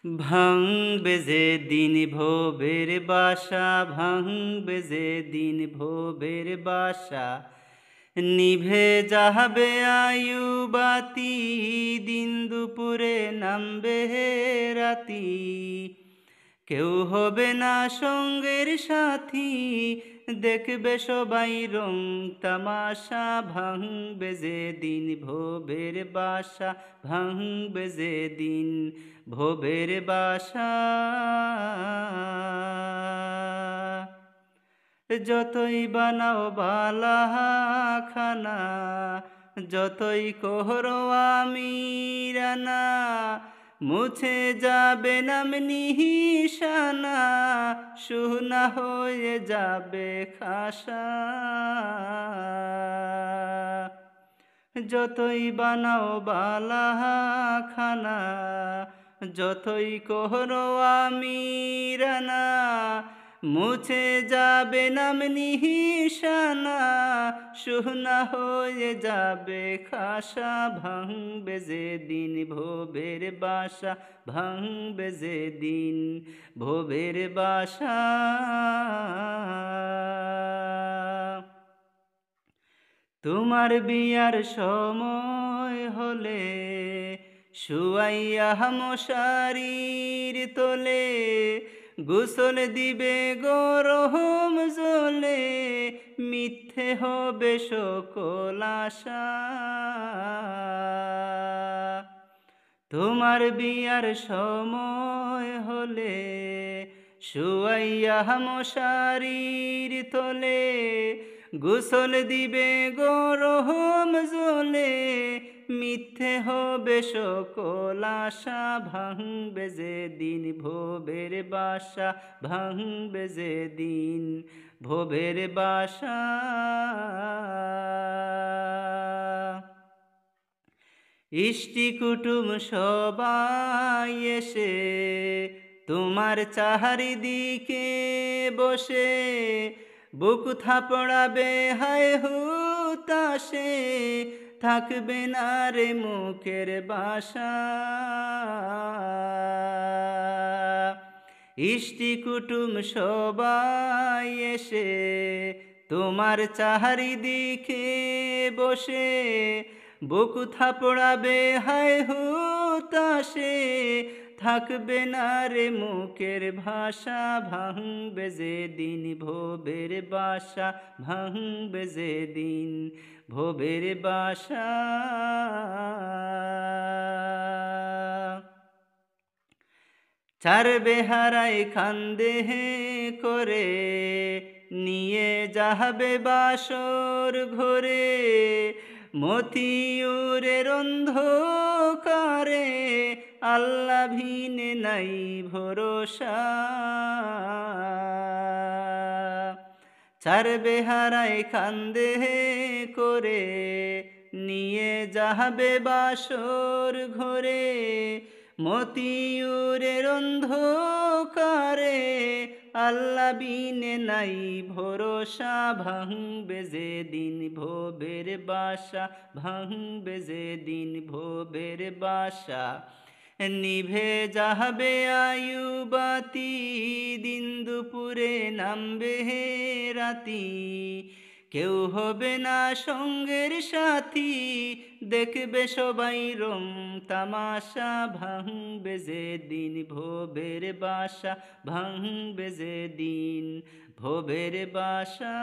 ভাঙবে যে দিন ভবের বাসা, ভাঙবে যে দিন ভবের বাসা, নিভে যাবে আয়ু বাতি, দিন দুপুরে নামবে রাতি। কেউ হবে না সঙ্গের সাথী, দেখবে সবাই রং তামাশা। ভাঙবে যে দিন ভবের বাসা, ভাঙবে যে দিন ভবের বাসা। যতই বানাও বালা খানা, যতই কোহরো আমিরানা, মুছে যাবে নাম নিশানা, সুনা হয়ে যাবে খাসা। যতই বানাও বালা খানা, যতই কোহরো আমিরানা, মুছে যাবে নাম নিশানা, সুনা হয়ে যাবে খাসা। ভাঙবে যে দিন ভবের বাসা, ভাঙবে যে দিন ভবের বাসা। তোমার বিয়ার সময় হলে, শুয়াইয়া মশারির তোলে, গোসল দিবে গরম জলে, মিথ্যে হবে সকল আশা। তোমার বিয়ার সময় হলে, শুয়াইয়া মশারির তোলে, গোসল দিবে গরম জলে, মিথ্যে হবে সকল আশা। ভাঙবে যে দিন ভবের বাসা, ভাঙবে যে দিন ভবের বাসা। ইষ্টি কুটুম সবাই এসে তোমার চারিদিকে বসে, বুক থাপড়াবে হায় হুতাশে, থাকবে না রে মুখের বাসা। ইষ্টি কুটুম সবাই এসে তোমার চারিদিকে বসে, বুক থাপড়াবে হায় হুতাশে, থাকবে না রে মুখের ভাষা। ভাঙবে যে দিন ভবের বাসা, ভাঙবে যে দিন ভবের বাসা। চার বেহারাই খান্দে করে, নিয়ে যাবে বাসর ঘরে, মতিউরের অন্ধকারে, আল্লাহ ভিনে নাই ভরসা। চার বেহারাই খান্দে করে, নিয়ে যাবে বাসর ঘরে, মতিউরের অন্ধকারে, আল্লাহ বিনে নাই ভরসা। ভাঙবে যে দিন ভবের বাসা, ভাঙবে যে দিন ভবের বাসা, নিভে যাবে আয়ু বাতি, দিন দুপুরে নামবে রাতি। কেউ হবে না সঙ্গের সাথী, দেখবে সবাই রং তামাশা। ভাঙবে যে দিন ভবের বাসা, ভাঙবে যে দিন ভবের বাসা।